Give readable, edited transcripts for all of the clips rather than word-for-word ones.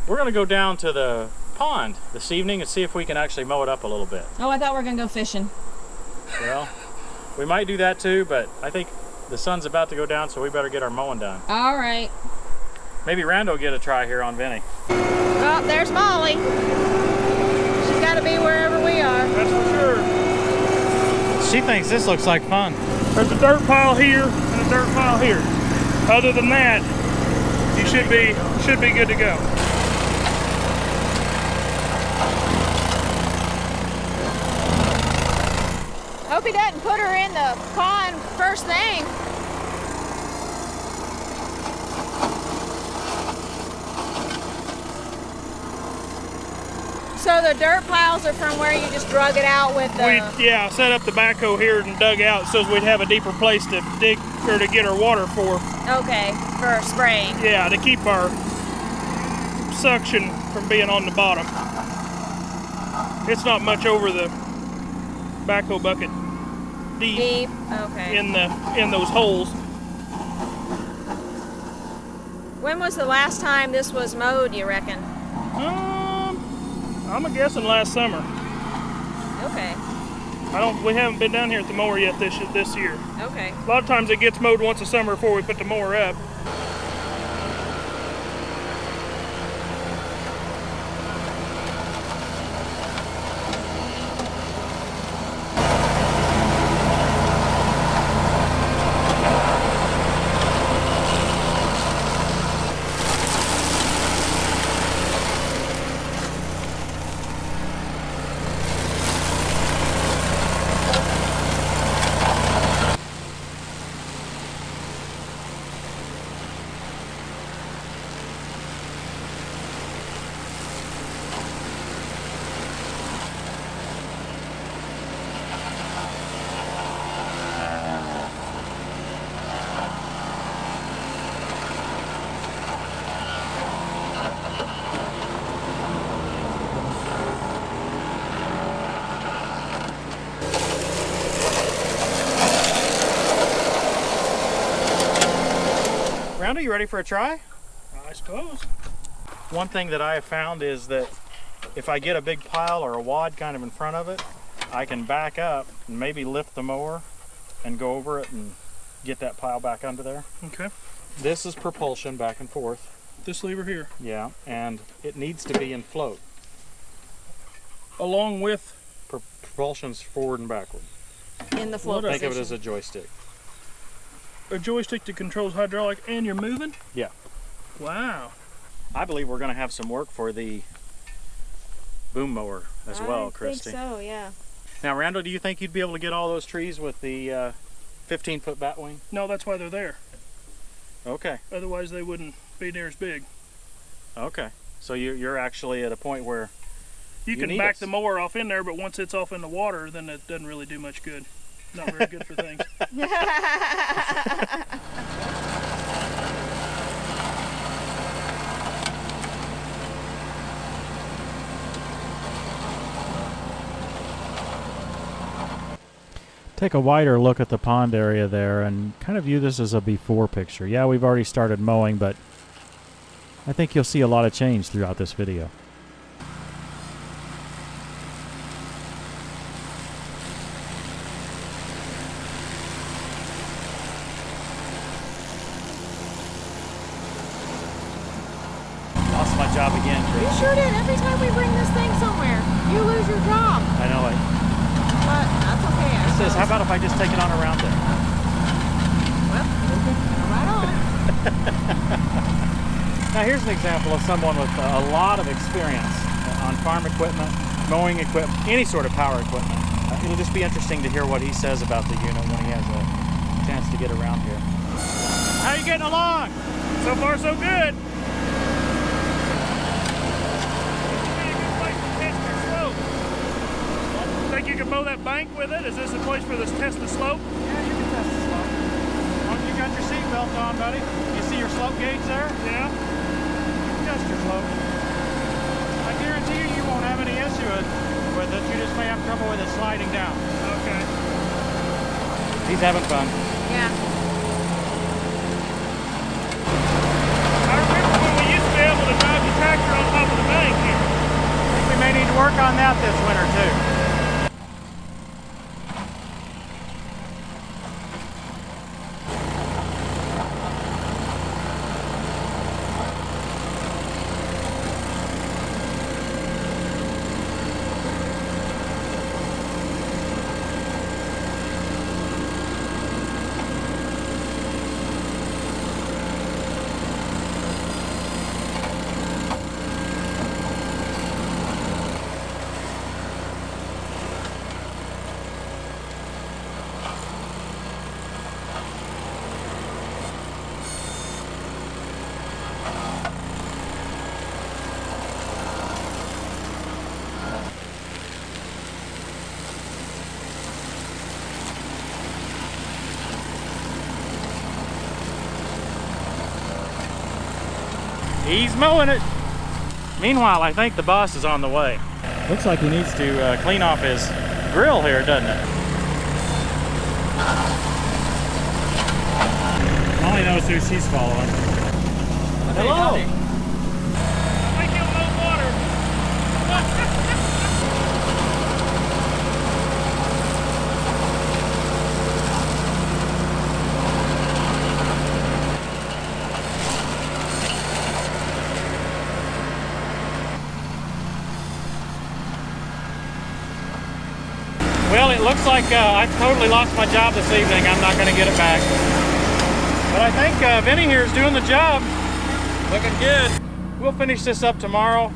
We're going to go down to the pond this evening and see if we can actually mow it up a little bit. Oh, I thought we were going to go fishing. Well, we might do that too, but I think the sun's about to go down, so we better get our mowing done. All right. Maybe Randall will get a try here on Vinny. Oh, there's Molly. She's got to be wherever we are. That's for sure. She thinks this looks like fun. There's a dirt pile here and a dirt pile here. Other than that, you should be good to go. Hope he doesn't put her in the pond first thing. So the dirt piles are from where you just drug it out with the... Yeah, set up the backhoe here and dug out so we'd have a deeper place to dig or to get our water for. Okay, for spraying. Yeah, to keep our suction from being on the bottom. It's not much over the backhoe bucket deep okay. in those holes. When was the last time this was mowed, you reckon? I'm guessing last summer. Okay. We haven't been down here at the mower yet this year. Okay. A lot of times it gets mowed once a summer before we put the mower up. Randall, you ready for a try? I suppose. One thing that I have found is that if I get a big pile or a wad kind of in front of it, I can back up and maybe lift the mower and go over it and get that pile back under there. Okay. This is propulsion back and forth. This lever here. Yeah, and it needs to be in float. Along with? Propulsion's forward and backward. In the float Think position. of it as a joystick. A joystick that controls hydraulic and you're moving? Yeah. Wow. I believe we're going to have some work for the boom mower as well, Christy. I think so, yeah. Now, Randall, do you think you'd be able to get all those trees with the 15-foot batwing? No, that's why they're there. Okay. Otherwise they wouldn't be near as big. Okay. So you're actually at a point where you can back the mower off in there, but once it's off in the water, then it doesn't really do much good. Not very good for things. Take a wider look at the pond area there and kind of view this as a before picture. Yeah, we've already started mowing, but I think you'll see a lot of change throughout this video. Lost my job again, You Chris. sure did. Every time we bring this thing somewhere, you lose your job. I know. But that's okay. I It says, how suppose. about if I just take it on around there? Well, right on. Now here's an example of someone with a lot of experience on farm equipment, mowing equipment, any sort of power equipment. It'll just be interesting to hear what he says about the unit when he has a chance to get around here. How are you getting along? So far, so good. Think you can mow that bank with it? Is this a place for this test the slope? Yeah, you can test the slope. You got your seatbelt on, buddy. You see your slope gauge there? Yeah. Adjust your slope. I guarantee you, you won't have any issue with it. You just may have trouble with it sliding down. Okay. He's having fun. Yeah. I remember when we used to be able to drive the tractor on top work on that this winter too. He's mowing it. Meanwhile, I think the boss is on the way. Looks like he needs to clean off his grill here, doesn't it? Molly knows who she's following. Hello. I kill no water. Well, it looks like I totally lost my job this evening. I'm not going to get it back. But I think Vinny here is doing the job. Looking good. We'll finish this up tomorrow.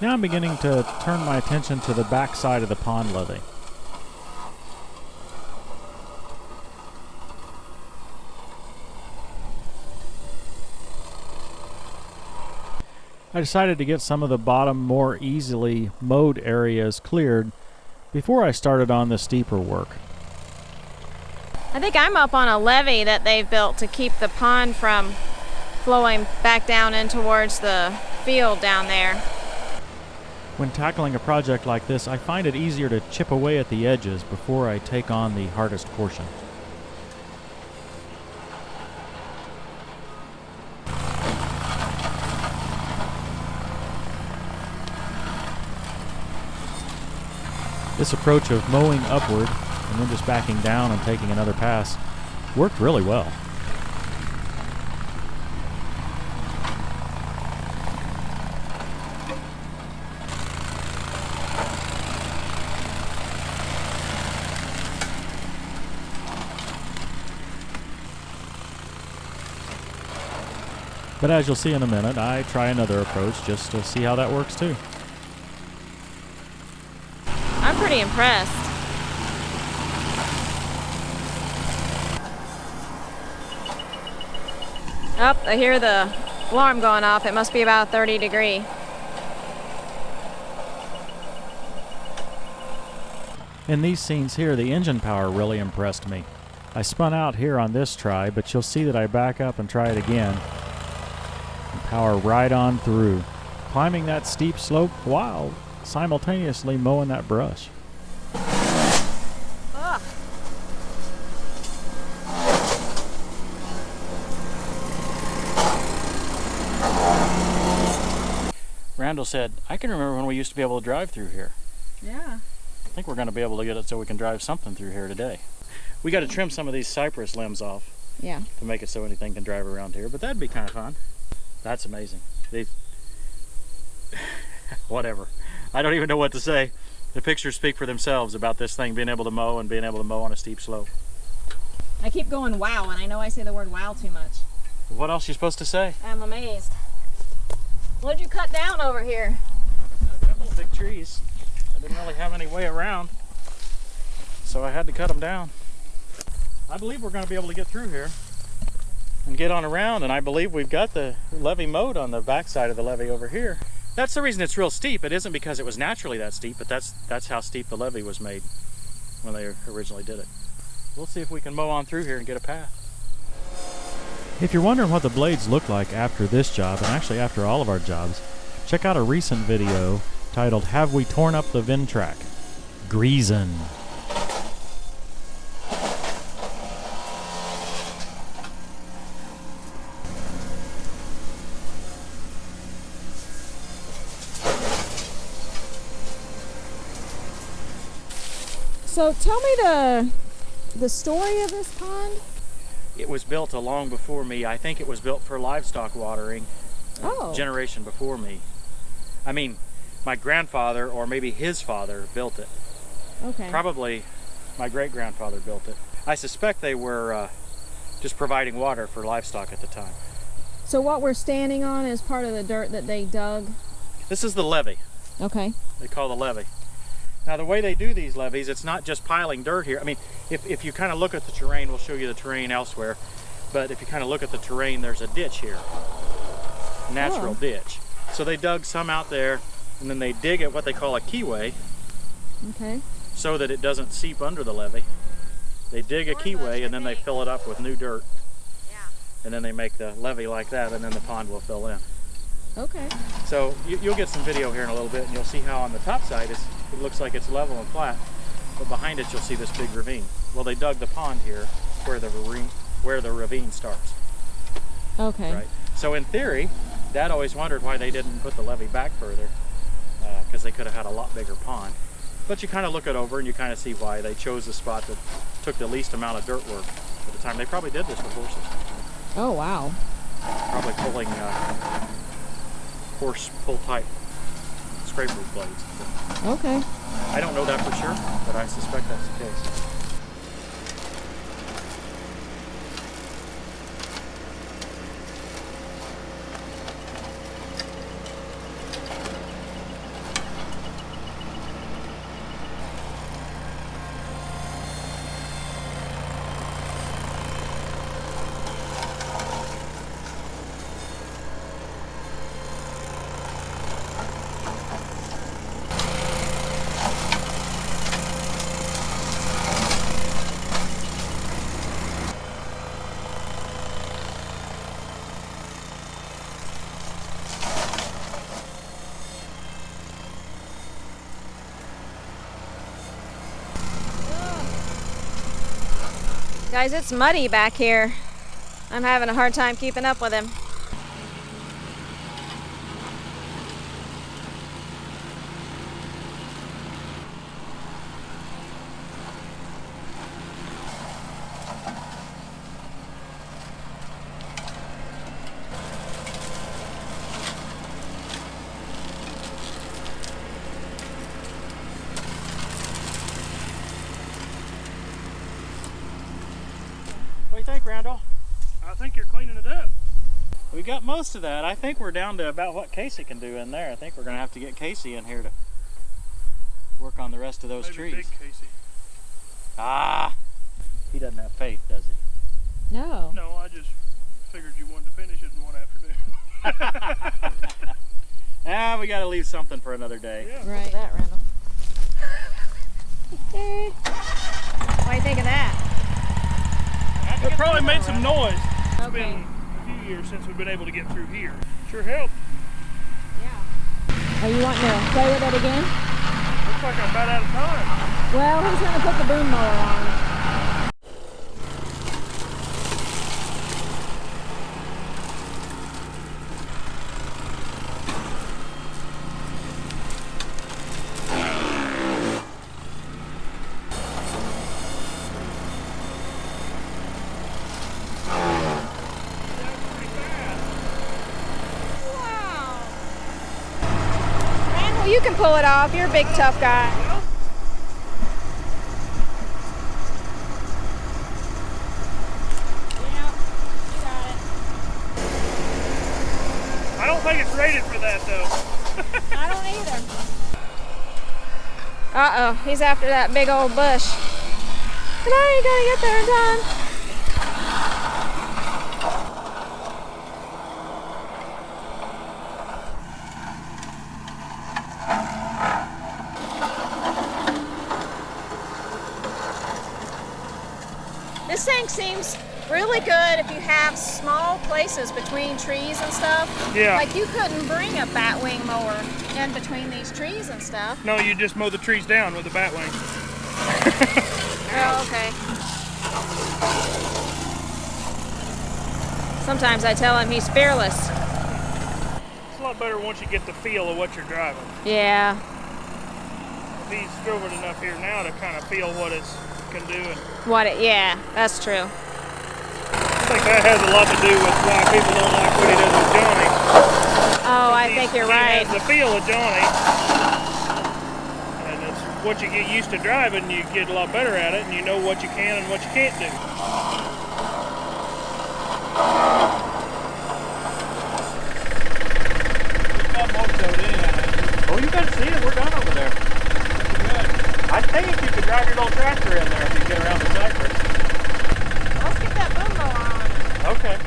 Now I'm beginning to turn my attention to the back side of the pond levee. I decided to get some of the bottom, more easily mowed areas cleared before I started on the steeper work. I think I'm up on a levee that they've built to keep the pond from flowing back down in towards the field down there. When tackling a project like this, I find it easier to chip away at the edges before I take on the hardest portion. This approach of mowing upward and then just backing down and taking another pass worked really well. But as you'll see in a minute, I try another approach just to see how that works too. I'm pretty impressed. Oh, I hear the alarm going off. It must be about 30 degrees. In these scenes here, the engine power really impressed me. I spun out here on this try, but you'll see that I back up and try it again. And power right on through, climbing that steep slope while simultaneously mowing that brush. Ugh. Randall said, I can remember when we used to be able to drive through here. Yeah. I think we're going to be able to get it so we can drive something through here today. We got to trim some of these cypress limbs off Yeah. to make it so anything can drive around here, but that'd be kind of fun. That's amazing. Whatever. I don't even know what to say. The pictures speak for themselves about this thing being able to mow and being able to mow on a steep slope. I keep going wow, and I know I say the word wow too much. What else are you supposed to say? I'm amazed. What'd you cut down over here? A couple of big trees. I didn't really have any way around, so I had to cut them down. I believe we're going to be able to get through here and get on around, and I believe we've got the levee mowed on the back side of the levee over here. That's the reason it's real steep. It isn't because it was naturally that steep, but that's how steep the levee was made when they originally did it. We'll see if we can mow on through here and get a path. If you're wondering what the blades look like after this job, and actually after all of our jobs, check out a recent video titled Have We Torn Up the Ventrac? Greasin'. So tell me the story of this pond. It was built long before me. I think it was built for livestock watering. Oh. Generation before me. I mean, my grandfather or maybe his father built it. Okay. Probably my great-grandfather built it. I suspect they were just providing water for livestock at the time. So what we're standing on is part of the dirt that they dug? This is the levee. Okay. They call the levee. Now the way they do these levees, it's not just piling dirt here. I mean, if you kind of look at the terrain, we'll show you the terrain elsewhere, but if you kind of look at the terrain, there's a ditch here. Natural ditch. So they dug some out there, and then they dig at what they call a keyway. Okay. So that it doesn't seep under the levee. They dig a keyway and then they fill it up with new dirt. Yeah. And then they make the levee like that, and then the pond will fill in. Okay. So you'll get some video here in a little bit, and you'll see how on the top side it looks like it's level and flat, but behind it you'll see this big ravine. Well, they dug the pond here where the ravine starts. Okay. Right. So in theory, Dad always wondered why they didn't put the levee back further, because they could have had a lot bigger pond. But you kind of look it over and you kind of see why they chose the spot that took the least amount of dirt work at the time. They probably did this with horses. Oh wow. Probably pulling horse pull type scraper blades. Okay. I don't know that for sure, but I suspect that's the case. Guys, it's muddy back here. I'm having a hard time keeping up with him. What do you think, Randall? I think you're cleaning it up. We got most of that. I think we're down to about what Casey can do in there. I think we're going to have to get Casey in here to work on the rest of those Maybe trees. Big Casey. Ah, he doesn't have faith, does he? No. No, I just figured you wanted to finish it in one afternoon. Ah, we got to leave something for another day. Yeah. Right. That, Randall. What do you think of that? It probably made some noise. It's Okay. been a few years since we've been able to get through here. Sure helped. Yeah. Are you wanting to play with it again? Looks like I'm about out of time. Well, he's going to put the boom mower on. you can pull it off. You're a big, tough guy. Yeah, you got it. I don't think it's rated for that though. I don't either. Uh-oh, he's after that big old bush. But I ain't gonna get there in time. This thing seems really good if you have small places between trees and stuff. Yeah. Like you couldn't bring a batwing mower in between these trees and stuff. No, you just mow the trees down with a batwing. Oh, okay. Sometimes I tell him he's fearless. It's a lot better once you get the feel of what you're driving. Yeah. He's driven enough here now to kind of feel what it can do. And Yeah, that's true. I think that has a lot to do with why people don't like what he does with Johnny. Oh, I think you're right. He has the feel of Johnny. And it's what you get used to driving, you get a lot better at it, and you know what you can and what you can't do. Oh, you got to see it. We're done over there. I think you could drive your little tractor in there if you get around the tractor. Let's get that boom mower on. Okay.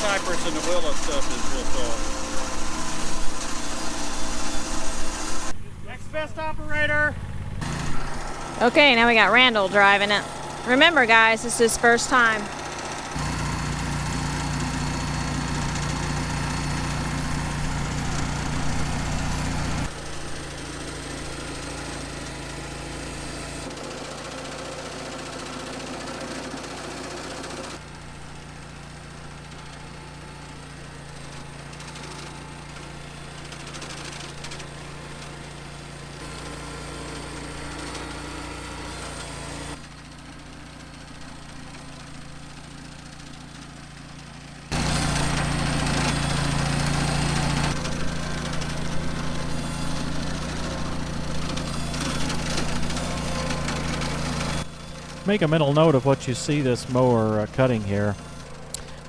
Cypress and the willow stuff is real soft. Next best operator. Okay, now we got Randall driving it. Remember, guys, this is his first time. Make a mental note of what you see this mower cutting here.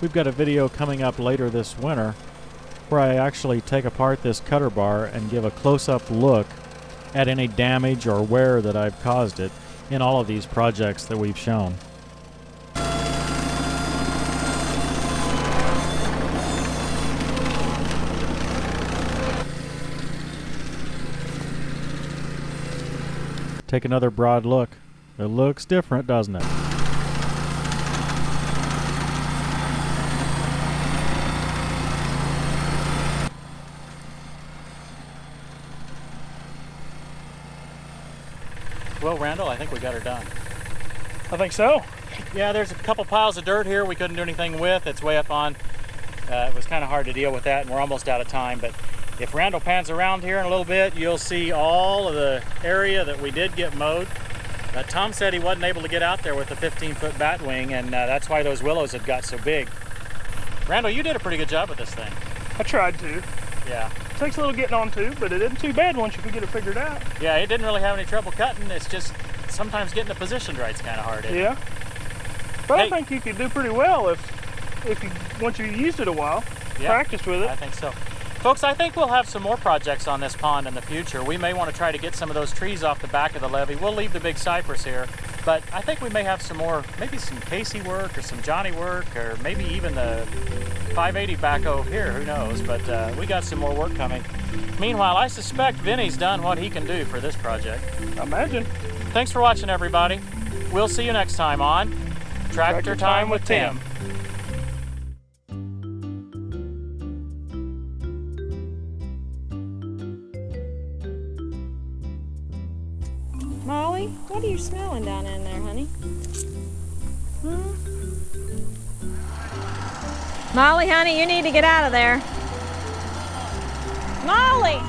We've got a video coming up later this winter where I actually take apart this cutter bar and give a close-up look at any damage or wear that I've caused it in all of these projects that we've shown. Take another broad look. It looks different, doesn't it? Well, Randall, I think we got her done. I think so. Yeah, there's a couple piles of dirt here we couldn't do anything with. It's way up on. It was kind of hard to deal with that, and we're almost out of time. But if Randall pans around here in a little bit, you'll see all of the area that we did get mowed. Tom said he wasn't able to get out there with the 15-foot batwing, and that's why those willows had got so big. Randall, you did a pretty good job with this thing. I tried to. Yeah. Takes a little getting on to, but it isn't too bad once you can get it figured out. Yeah, it didn't really have any trouble cutting. It's just sometimes getting the position right's kind of hard. Yeah. But Hey. I think you could do pretty well if you once you used it a while, Yeah, practiced with it. I think so. Folks, I think we'll have some more projects on this pond in the future. We may want to try to get some of those trees off the back of the levee. We'll leave the big cypress here, but I think we may have some more, maybe some Casey work or some Johnny work, or maybe even the 580 backhoe here, who knows, but we got some more work coming. Meanwhile, I suspect Vinny's done what he can do for this project. Imagine. Thanks for watching, everybody. We'll see you next time on Tractor Time with Tim. Molly, what are you smelling down in there, honey? Molly, honey, you need to get out of there. Molly!